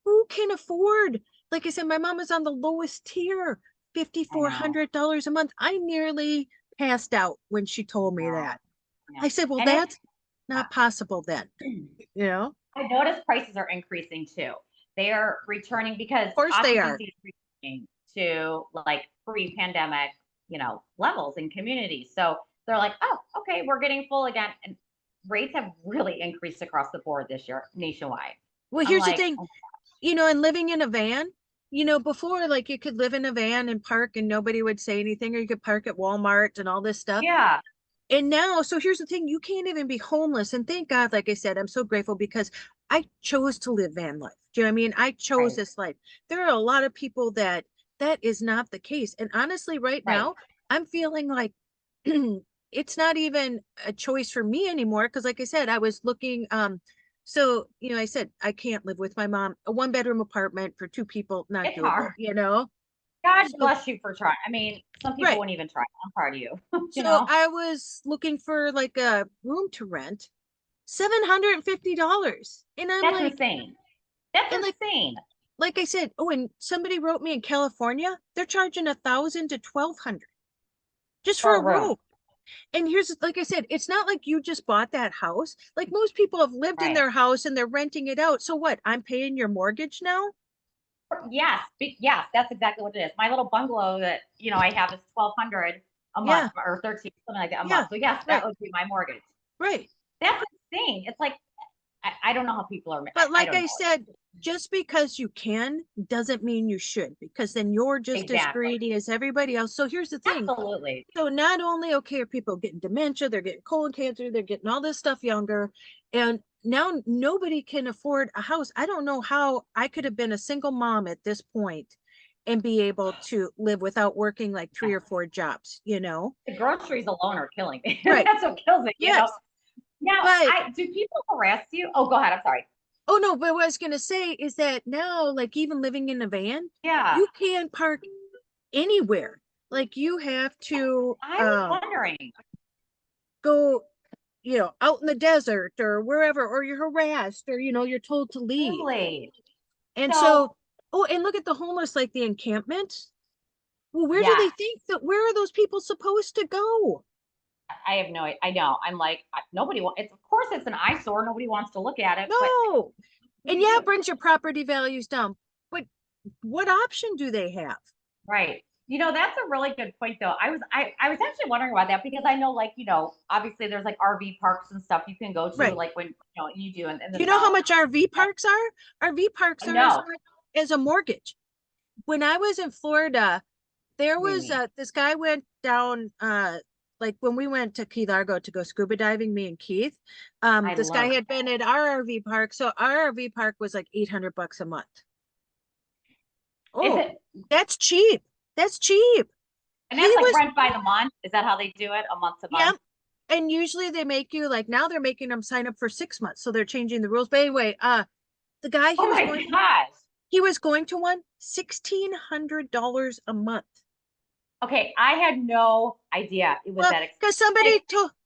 who can afford? Like I said, my mom is on the lowest tier, I know. $5,400 a month. I nearly passed out when she told me No, that. no. I said, well, And that's not possible then, yeah. you know? Of I noticed prices are increasing too. They are returning because course they are. occupancy is returning to like pre-pandemic, levels in communities. So they're like, oh, okay, we're getting full again. And rates have really increased across the board this year nationwide. Well, I'm here's the like, thing, oh, and living in a van, before like you could live in a van and park and nobody would say anything, or you could park at Walmart and all this stuff. yeah, And now, so here's the thing, you can't even be homeless. And thank God, like I said, I'm so grateful because I chose to live van life. Do you know what I mean? I chose right, this life. There are a lot of people that is not the case. And honestly, right right. now, I'm feeling like it's not even a choice for me anymore. Cause like I said, I was looking, so I said I can't live with my mom. A one bedroom apartment for two people, not It's doable, hard. you know? God So bless you for trying. I mean, some people right. wouldn't even try. I'm proud of you. So I was looking for like a room to rent, $750. And I'm That's like, insane. That's and insane. like I said, oh, and somebody wrote me in California, they're charging 1,000 to 1,200 just for For a a room. room. And here's, like I said, it's not like you just bought that house. Like most people have lived in Right. their house and they're renting it out. So what? I'm paying your mortgage now? Yes, yes, that's exactly what it is. My little bungalow that I have is 1,200 a Yeah, month or 13, something like that a yeah, month. So yes, that right, would be my mortgage. right. That's insane. It's like I don't know how people are. But I like don't I know. said, just because you can doesn't mean you should, because then you're just as Exactly. greedy as everybody else. So here's the thing. Absolutely. So not only, okay, are people getting dementia, they're getting colon cancer, they're getting all this stuff younger. And now nobody can afford a house. I don't know how I could have been a single mom at this point and be able to live without working like 3 or 4 jobs, you know? The groceries alone are killing me. Right. That's what kills me. Yes. Now, But I do people harass you? Oh, go ahead. I'm sorry. oh no, but what I was gonna say is that now, like even living in a van, Yeah. you can park anywhere. Like you have to I was wondering. go, out in the desert or wherever, or you're harassed, or you're told to leave. Really? And So, so, oh, and look at the homeless, like the encampment. Well, where do they yes, think that, where are those people supposed to go? I have no. I know. I'm like nobody wants. It's of course it's an eyesore. Nobody wants to look at it. But No. what do And you yeah, do? it brings your property values down. But what option do they have? Right. That's a really good point though. I was actually wondering about that because I know like, obviously there's like RV parks and stuff you can go to Right. like when you do in Do the you know how summer. much RV parks are? RV parks I are as know. much as a mortgage. When I was in Florida, there was Really. this guy went down like when we went to Key Largo to go scuba diving, me and Keith. I This guy love had been at our RV park. So our RV park was like $800 a month. Is Oh, it that's cheap. That's cheap. and He that's like was, rent by the month? Is that how they do it? A month to yeah. month? And usually they make you, like, now they're making them sign up for 6 months. So they're changing the rules. But anyway, the guy Oh my gosh. he was going to one $1,600 a month. Okay, I had no idea it was Well, that because like,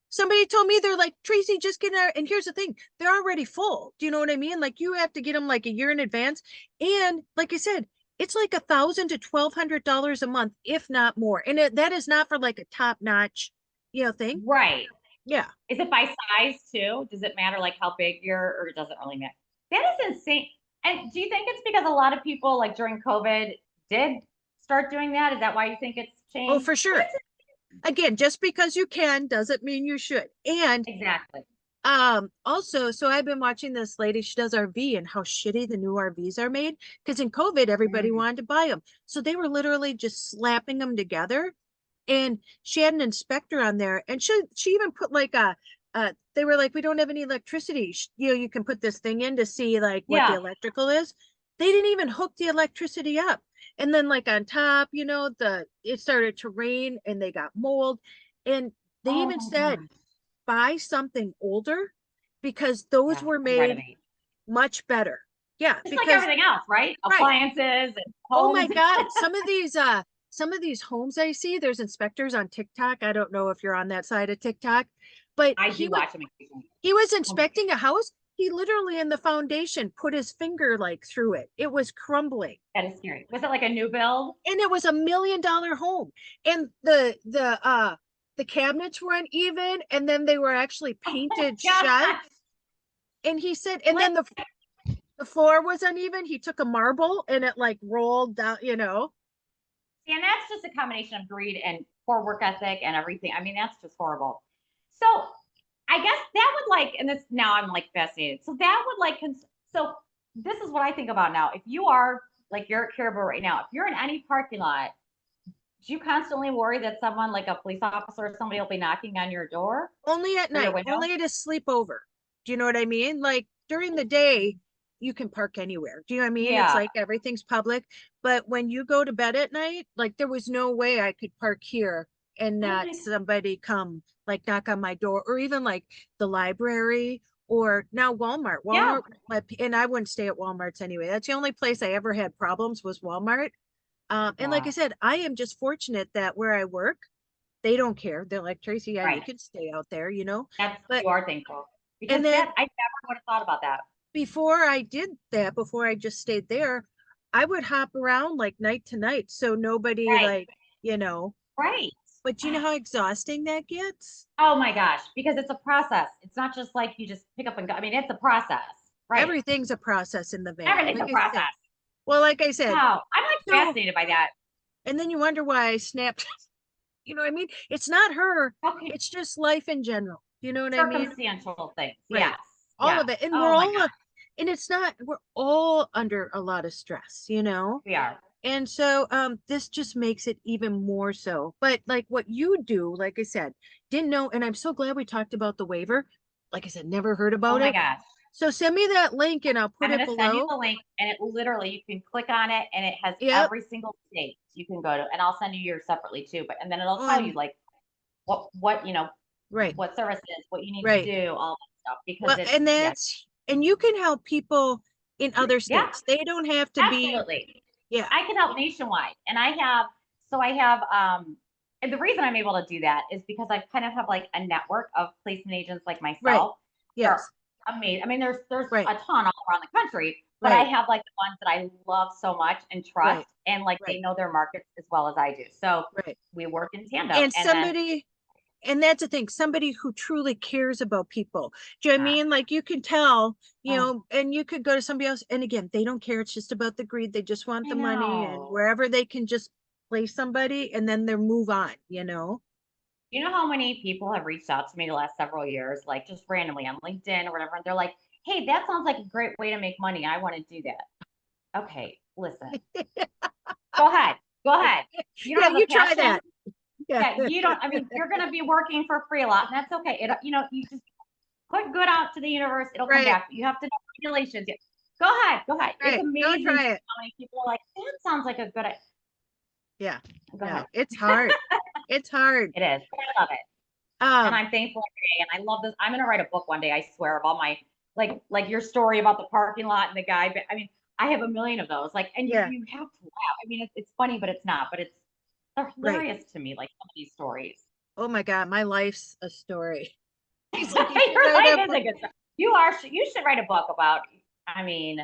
somebody told me, they're like, Tracy, just get out. And here's the thing, they're already full. Do you know what I mean? Like you have to get them like a year in advance. And like I said, it's like $1,000 to $1,200 a month, if not more. And that is not for like a top notch, thing. right. Yeah. Is it by size too? Does it matter like how big you're or it doesn't really matter? That is insane. And do you think it's because a lot of people like during COVID did start doing that? Is that why you think it's Oh, changed? for sure. Again, just because you can doesn't mean you should. And Exactly. also, so I've been watching this lady, she does RV, and how shitty the new RVs are made, because in COVID everybody Mm. wanted to buy them, so they were literally just slapping them together. And she had an inspector on there, and she even put like they were like, we don't have any electricity, you can put this thing in to see like what the Yeah. electrical is. They didn't even hook the electricity up. And then like on top, the it started to rain and they got mold. And they Oh even my said gosh. buy something older, because those Yeah. were And made renovate. much better. Yeah, Just like because everything else, right? right. Appliances and Oh my homes. God, some of these homes I see, there's inspectors on TikTok. I don't know if you're on that side of TikTok, but I do watch them occasionally. he was Um, inspecting a house. He literally in the foundation put his finger like through it. It was crumbling. That is scary. Was it like a new build? And it was $1 million home. And the cabinets were uneven, and then they were actually Oh my painted shut. gosh. And he said, and Like, then the floor was uneven. He took a marble and it like rolled down. and that's just a combination of greed and poor work ethic and everything. I mean, that's just horrible. So I guess that would like, and this now I'm like fascinated. So that would like, so this is what I think about now. If you are like you're at Caregiver right now, if you're in any parking lot, do you constantly worry that someone like a police officer or somebody will be knocking on your door Only at or your night, window? only to sleep over. Do you know what I mean? Like during the day, you can park anywhere. Do you know what I mean? It's Yeah. like everything's public. But when you go to bed at night, like there was no way I could park here and Oh not my God. somebody come like knock on my door, or even like the library, or now Walmart. Yeah. And I wouldn't stay at Walmart's anyway. That's the only place I ever had problems, was Walmart. And like I Yeah. said, I am just fortunate that where I work, they don't care. They're like, Tracy, yeah, you Right. can stay out there. That's But you are thankful and because then that I never would have thought about that. before I did that, before I just stayed there, I would hop around like night to night. So nobody Right. like, you know, Right. But you know how exhausting that gets? Oh my gosh, because it's a process. It's not just like you just pick up and go. I mean, it's a process, right? Everything's a process in the van. Everything's a Like I said. process. Well, like I said, Wow. I'm like so, fascinated by that. and then you wonder why I snapped. You know what I mean? It's not her. Okay. It's just life in general. You know what I mean? Circumstantial things. Right. Yes. All Yes. of it. And we're Oh my all, God. and it's not, we're all under a lot of stress, you know? We are. And so this just makes it even more so. But like what you do, like I said, didn't know, and I'm so glad we talked about the waiver. Like I said, never heard Oh about my it. gosh. So send me that link and I'll I'm put it going to send you below. the link and it literally, you can click on it and it has Yep. every single state you can go to. And I'll send you yours separately too. But, and then it'll Oh, tell you like what, right, what services, what you need to right. do, all that stuff. Because Well, it's, and yeah. and you can help people in other Yeah, states. They don't have to be, absolutely. yeah, I can help nationwide. And I have, and the reason I'm able to do that is because I kind of have like a network of placement agents like right. myself. They're Yes, amazing. I mean, there's right, a ton all around the country, but I right, have like the ones that I love so much and right, trust, and like they right, know their markets as well as I do. So right. we work in tandem. And And then, somebody, and that's the thing, somebody who truly cares about people. Do you know what I uh, mean? Like you can tell, you oh, know, and you could go to somebody else, and again, they don't care. It's just about the greed. They just want I the money, and know. wherever they can just place somebody and then they move on, you know? You know how many people have reached out to me the last several years, like just randomly on LinkedIn or whatever, and they're like, "Hey, that sounds like a great way to make money. I want to do that." Okay, listen. Go ahead. Go ahead. You don't Yeah, have the you try passion. that. Yeah. Yeah, you don't. I mean, you're going to be working for free a lot, and that's okay. You just put good out to the universe. It'll come Right, back. But you have to know regulations. Yeah. Go ahead. Go ahead. It's right. Go amazing try it. how many people are like, that sounds like a good idea. Yeah. Go No, ahead. it's hard. It's hard. It is. But I love it. And Um, I'm thankful every day. And I love this. I'm going to write a book one day, I swear, about my, like your story about the parking lot and the guy. But I mean, I have a million of those. Like, and yeah, you have to laugh. I mean, it's funny, but it's not. But they're right. hilarious to me, like some of these stories. Oh my God, my life's a story. He's like, you should Your write life a is book. a good story. You should write a book about, I mean,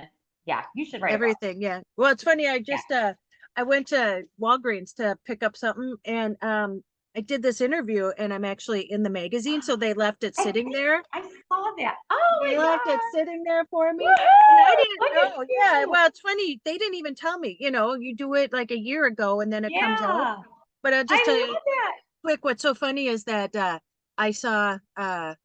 yeah, you should write a book. Everything, yeah. Well, it's funny, Yeah. I went to Walgreens to pick up something and I did this interview and I'm actually in the magazine, so they left it I sitting think there. I saw that. Oh They my left it God. sitting there for me. And I Woohoo! didn't Look at know. Yeah, you. well, it's funny. They didn't even tell me, you know, you do it like a year ago and then it comes out. Yeah. But I'll just tell I you love that. quick, what's so funny is that I saw a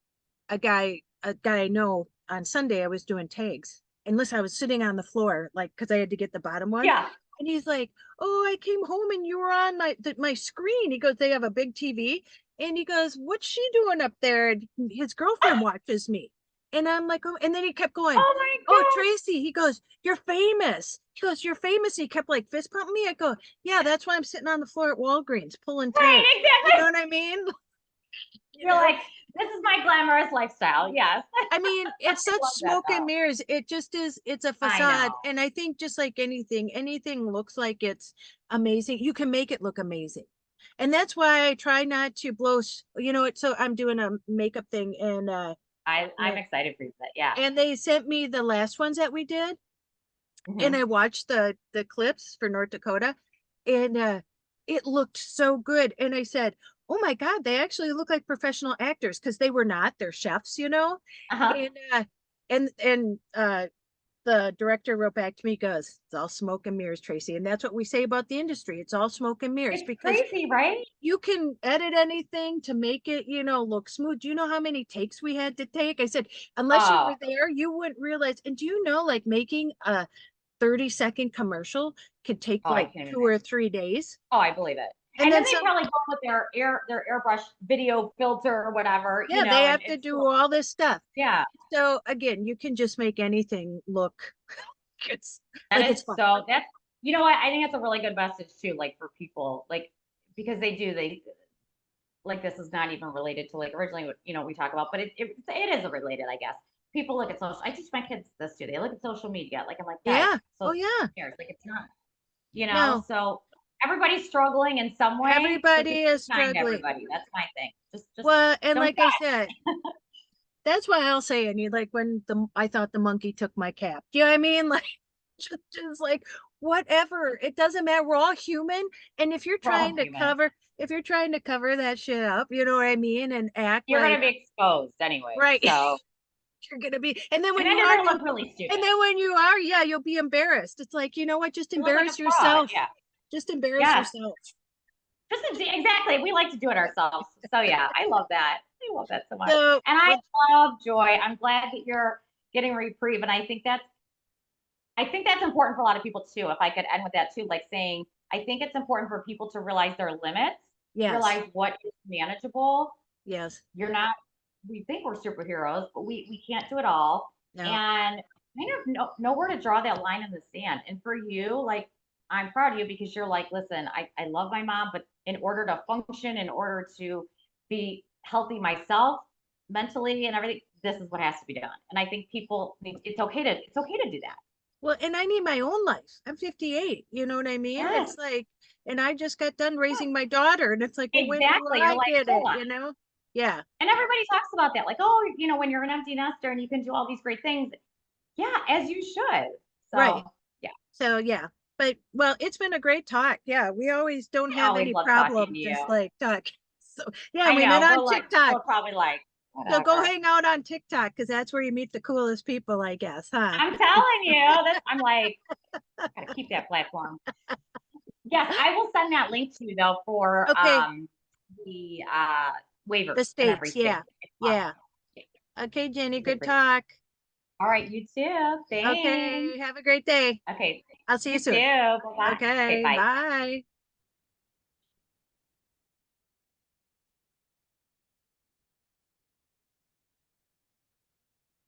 guy I know on Sunday. I was doing tags. And listen, I was sitting on the floor, like, because I had to get the bottom one. Yeah. And he's like, "Oh, I came home and you were on my screen." He goes, "They have a big TV." And he goes, "What's she doing up there?" And his girlfriend watches me. And I'm like, "Oh," and then he kept going, Oh my "Oh, God. Tracy," he goes, "You're famous." He goes, "You're famous." And he kept like fist pumping me. I go, "Yeah, that's why I'm sitting on the floor at Walgreens pulling tags." Right, You know exactly. what I mean? You You're know? like, this is my glamorous lifestyle. Yes. I mean, I it's such love that smoke and though. mirrors. It just is, it's a I facade. know. And I think just like anything looks like it's amazing. You can make it look amazing. And that's why I try not to blow, you know, so I'm doing a makeup thing and I'm excited for you, but yeah. and they sent me the last ones that we did and Hmm. I watched the clips for North Dakota and it looked so good. And I said, "Oh my God, they actually look like professional actors," because they were not, they're chefs, you know. Uh-huh. And the director wrote back to me, goes, "It's all smoke and mirrors, Tracy." And that's what we say about the industry. It's all smoke and mirrors It's because crazy, right? you can edit anything to make it, you know, look smooth. Do you know how many takes we had to take? I said, unless you were Oh, there, you wouldn't realize. And do you know, like making a 30-second commercial could take I like can't even 2 or 3 days. Oh, I believe it. And And then then they some, probably go with their airbrush video filter or whatever, yeah, they and have to it's do cool. all this stuff. Yeah. So again, you can just make anything look it's That like is it's fun. so that's you know what? I think that's a really good message too, like for people, like because they like this is not even related to like originally what we talk about, but it is related, I guess. People look at social. I teach my kids this too. They look at social media. Like I'm like, guys, Yeah. Oh social yeah. cares. Like it's not, No, so everybody's struggling in some way. So just everybody be is kind to struggling. everybody. That's my thing. Just Well, and don't like I judge. said, that's why I'll say, and you like when the I thought the monkey took my cap. Do you know what I mean? Like just like whatever. It doesn't matter. We're all human. And if you're We're all trying to human. cover, if you're trying to cover that shit up, you know what I mean? And act You're like, gonna be exposed anyway. right. So You're gonna be, and then when and then you you're are, gonna look really stupid. and then when you are, yeah, you'll be embarrassed. It's like, you know what? Just You look like a embarrass fraud. yourself. Yeah. Just embarrass Yes. yourself. Exactly. We like to do it ourselves. So yeah, I love that. I love that so much. So, And I love Joy. I'm glad that you're getting reprieve. And I think that's important for a lot of people too. If I could end with that too, like saying, I think it's important for people to realize their limits, yes, realize what is manageable. yes, You're not, we think we're superheroes, but we can't do it all. no, And kind of know where to draw that line in the sand. And for you, like, I'm proud of you because you're like, listen, I love my mom, but in order to function, in order to be healthy myself, mentally and everything, this is what has to be done. And I think people need, it's okay to do that. well, and I need my own life. I'm 58. You know what I mean? Yes. It's like, and I just got done raising my daughter, and it's like, well, when Exactly. will You're I like, get hold it? on. You know? Yeah. And everybody talks about that, like, oh, when you're an empty nester and you can do all these great things. Yeah, as you should. So Right. yeah. So yeah. But well, it's been a great talk. Yeah, we always don't I have always any love talking problem to just you. like talk. So yeah, I we met know. on TikTok. We're probably like, So go whatever. hang out on TikTok because that's where you meet the coolest people, I guess, huh? I'm telling you, I'm like, gotta keep that platform. Yes, I will send that link to you though for Okay. the waivers The in states, every yeah. state. Yeah. Okay, Jenny, good talk. All right, you too. Thanks. Okay, have a great day. Okay, I'll see you you soon. too. Bye-bye. Okay, Okay, bye. bye.